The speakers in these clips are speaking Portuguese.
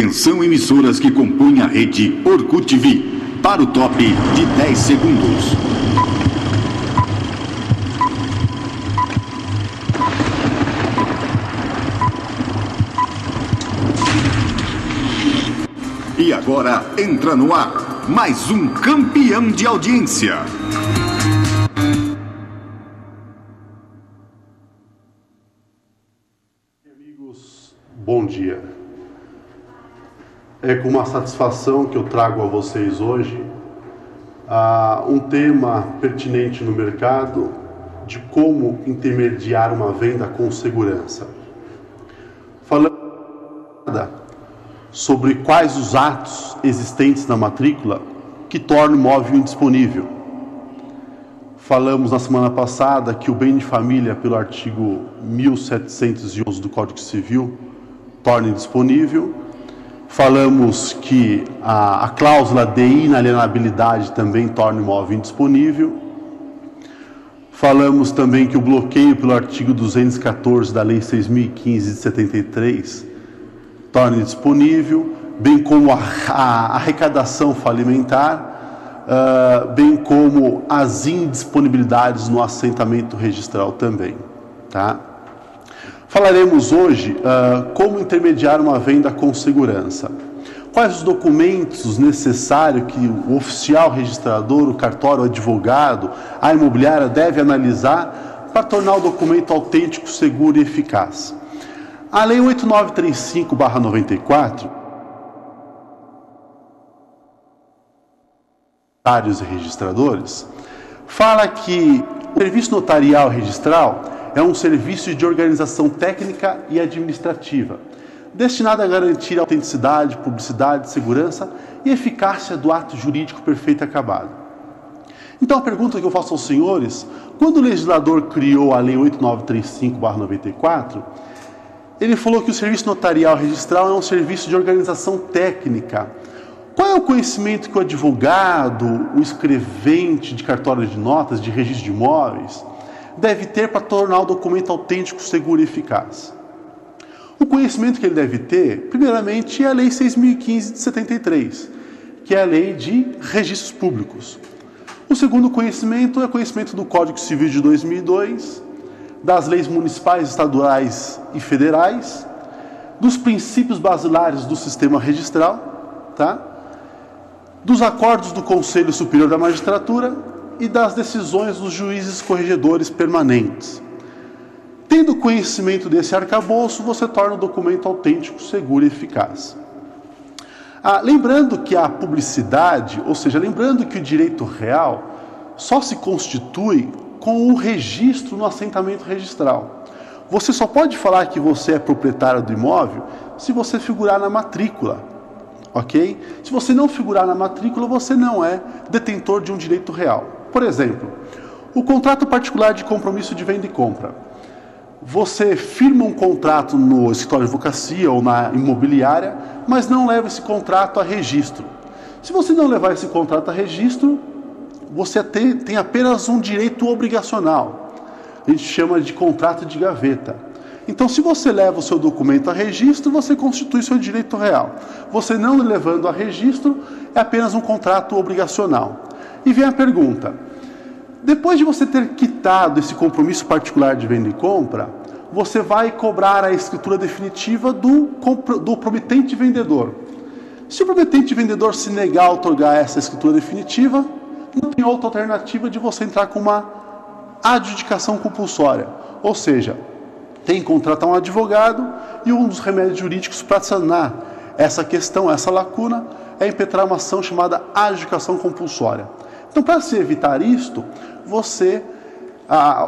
Atenção, emissoras que compõem a rede Orkut TV, para o top de 10 segundos. E agora entra no ar mais um campeão de audiência. Amigos, bom dia. É com uma satisfação que eu trago a vocês hoje um tema pertinente no mercado de como intermediar uma venda com segurança. Falando sobre quais os atos existentes na matrícula que tornam o imóvel indisponível. Falamos na semana passada que o bem de família, pelo artigo 1711 do Código Civil, torna indisponível. Falamos que a cláusula de inalienabilidade também torna o imóvel indisponível. Falamos também que o bloqueio pelo artigo 214 da Lei 6.015 de 73 torna indisponível, bem como a arrecadação falimentar, bem como as indisponibilidades no assentamento registral também, tá? Falaremos hoje como intermediar uma venda com segurança. Quais os documentos necessários que o oficial registrador, o cartório, o advogado, a imobiliária deve analisar para tornar o documento autêntico, seguro e eficaz. A Lei 8935/94, notários e registradores, fala que o serviço notarial registral é um serviço de organização técnica e administrativa, destinado a garantir a autenticidade, publicidade, segurança e eficácia do ato jurídico perfeito e acabado. Então a pergunta que eu faço aos senhores, quando o legislador criou a Lei 8935/94, ele falou que o serviço notarial registral é um serviço de organização técnica. Qual é o conhecimento que o advogado, o escrevente de cartório de notas, de registro de imóveis, deve ter para tornar o documento autêntico, seguro e eficaz? O conhecimento que ele deve ter, primeiramente, é a Lei 6.015 de 73, que é a Lei de Registros Públicos. O segundo conhecimento é o conhecimento do Código Civil de 2002, das leis municipais, estaduais e federais, dos princípios basilares do sistema registral, tá? Dos acordos do Conselho Superior da Magistratura e das decisões dos juízes corregedores permanentes. Tendo conhecimento desse arcabouço, você torna o documento autêntico, seguro e eficaz. Lembrando que a publicidade, ou seja, lembrando que o direito real só se constitui com o registro no assentamento registral. Você só pode falar que você é proprietário do imóvel se você figurar na matrícula, ok? Se você não figurar na matrícula, você não é detentor de um direito real. Por exemplo, o contrato particular de compromisso de venda e compra. Você firma um contrato no escritório de advocacia ou na imobiliária, mas não leva esse contrato a registro. Se você não levar esse contrato a registro, você tem apenas um direito obrigacional. A gente chama de contrato de gaveta. Então, se você leva o seu documento a registro, você constitui seu direito real. Você não levando a registro, é apenas um contrato obrigacional. E vem a pergunta: depois de você ter quitado esse compromisso particular de venda e compra, você vai cobrar a escritura definitiva do prometente vendedor. Se o prometente vendedor se negar a outorgar essa escritura definitiva, não tem outra alternativa de você entrar com uma adjudicação compulsória. Ou seja, tem que contratar um advogado e um dos remédios jurídicos para sanar essa questão, essa lacuna, é impetrar uma ação chamada adjudicação compulsória. Então, para se evitar isto,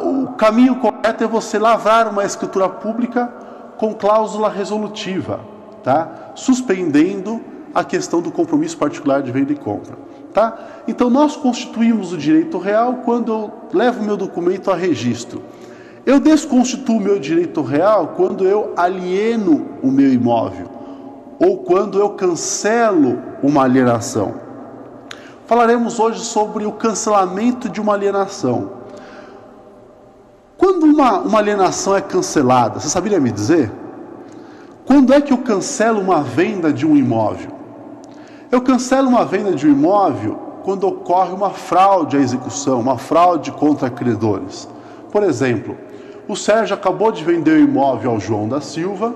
o caminho correto é você lavrar uma escritura pública com cláusula resolutiva, tá? Suspendendo a questão do compromisso particular de venda e compra. Tá? Então, nós constituímos o direito real quando eu levo o meu documento a registro. Eu desconstituo o meu direito real quando eu alieno o meu imóvel ou quando eu cancelo uma alienação. Falaremos hoje sobre o cancelamento de uma alienação. Quando uma alienação é cancelada, você saberia me dizer? Quando é que eu cancelo uma venda de um imóvel? Eu cancelo uma venda de um imóvel quando ocorre uma fraude à execução, uma fraude contra credores. Por exemplo, o Sérgio acabou de vender o imóvel ao João da Silva,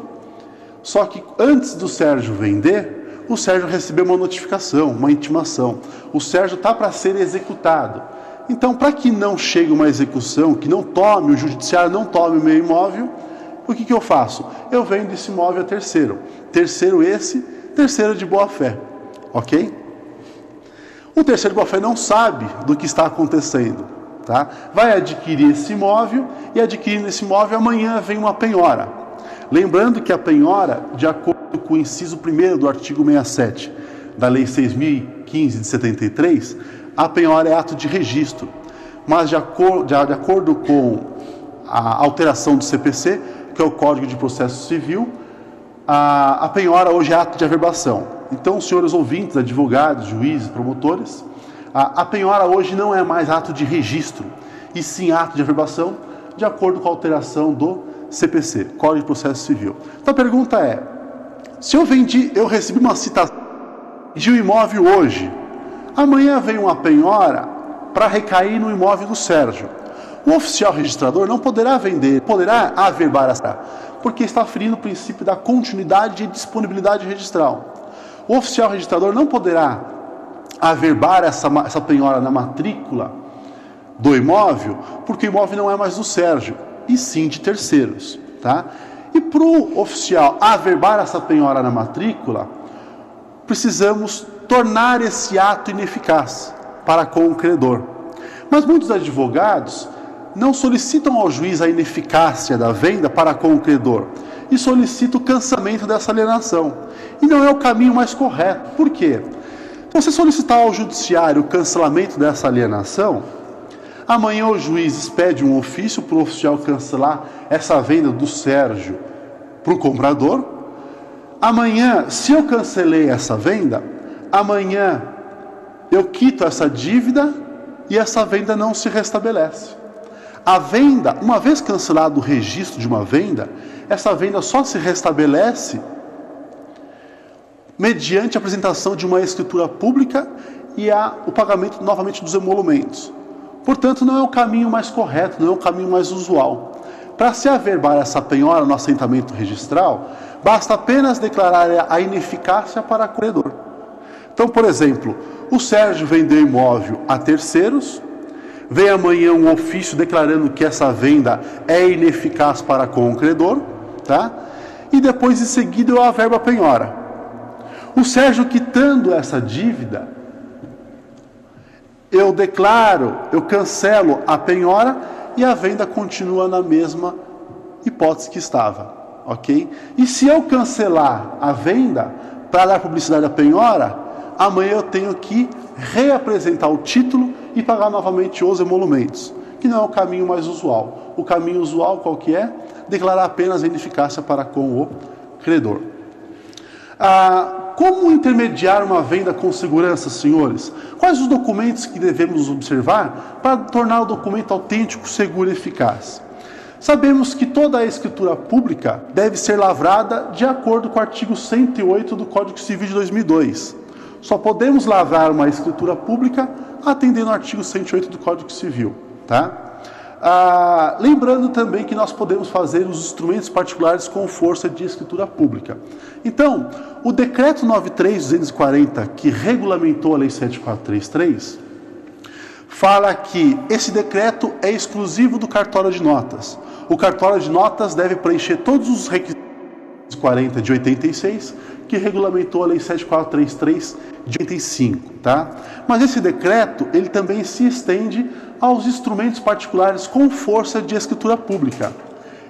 só que antes do Sérgio vender, o Sérgio recebeu uma notificação, uma intimação. O Sérgio está para ser executado. Então, para que não chegue uma execução, que não tome, o judiciário não tome o meu imóvel, o que eu faço? Eu vendo esse imóvel a terceiro. Terceiro de boa fé. Ok? O terceiro de boa fé não sabe do que está acontecendo. Tá? Vai adquirir esse imóvel e adquirindo esse imóvel, amanhã vem uma penhora. Lembrando que a penhora, de acordo com o inciso 1º do artigo 67 da Lei 6.015 de 73, a penhora é ato de registro. Mas de acordo com a alteração do CPC, que é o Código de Processo Civil, a penhora hoje é ato de averbação. Então, senhores ouvintes, advogados, juízes, promotores, a penhora hoje não é mais ato de registro, e sim ato de averbação, de acordo com a alteração do CPC, Código de Processo Civil. Então a pergunta é, se eu recebi uma citação de um imóvel hoje, amanhã vem uma penhora para recair no imóvel do Sérgio. O oficial registrador não poderá vender, poderá averbar essa, porque está ferindo o princípio da continuidade e disponibilidade registral. O oficial registrador não poderá averbar essa penhora na matrícula do imóvel, porque o imóvel não é mais do Sérgio, e sim de terceiros. Tá? E para o oficial averbar essa penhora na matrícula, precisamos tornar esse ato ineficaz para com o credor. Mas muitos advogados não solicitam ao juiz a ineficácia da venda para com o credor, e solicitam o cancelamento dessa alienação. E não é o caminho mais correto. Por quê? Se você solicitar ao judiciário o cancelamento dessa alienação, amanhã o juiz expede um ofício para o oficial cancelar essa venda do Sérgio para o comprador. Amanhã, se eu cancelei essa venda, amanhã eu quito essa dívida e essa venda não se restabelece. A venda, uma vez cancelado o registro de uma venda, essa venda só se restabelece mediante a apresentação de uma escritura pública e o pagamento novamente dos emolumentos. Portanto, não é o caminho mais correto, não é o caminho mais usual. Para se averbar essa penhora no assentamento registral, basta apenas declarar a ineficácia para o credor. Então, por exemplo, o Sérgio vendeu imóvel a terceiros, vem amanhã um ofício declarando que essa venda é ineficaz para com o credor, tá? E depois, em seguida, eu averbo a penhora. O Sérgio, quitando essa dívida, eu declaro, eu cancelo a penhora e a venda continua na mesma hipótese que estava, ok? E se eu cancelar a venda para dar publicidade à penhora, amanhã eu tenho que reapresentar o título e pagar novamente os emolumentos, que não é o caminho mais usual. O caminho usual qual que é? Declarar apenas a ineficácia para com o credor. Como intermediar uma venda com segurança, senhores? Quais os documentos que devemos observar para tornar o documento autêntico, seguro e eficaz? Sabemos que toda a escritura pública deve ser lavrada de acordo com o artigo 108 do Código Civil de 2002. Só podemos lavrar uma escritura pública atendendo ao artigo 108 do Código Civil. Tá? Lembrando também que nós podemos fazer os instrumentos particulares com força de escritura pública. Então, o Decreto 93.240, que regulamentou a Lei 7433, fala que esse decreto é exclusivo do cartório de notas. O cartório de notas deve preencher todos os requisitos 40 de 86, que regulamentou a Lei 7433 de 85, tá? Mas esse decreto, ele também se estende aos instrumentos particulares com força de escritura pública.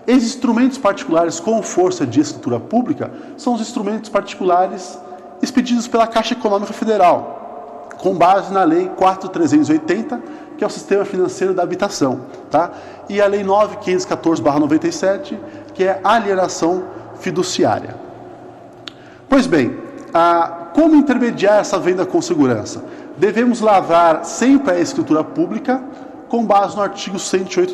Esses instrumentos particulares com força de escritura pública são os instrumentos particulares expedidos pela Caixa Econômica Federal, com base na Lei 4.380, que é o Sistema Financeiro da Habitação, tá? E a Lei 9.514/97, que é a alienação fiduciária. Pois bem, como intermediar essa venda com segurança? Devemos lavrar sempre a escritura pública com base no artigo 108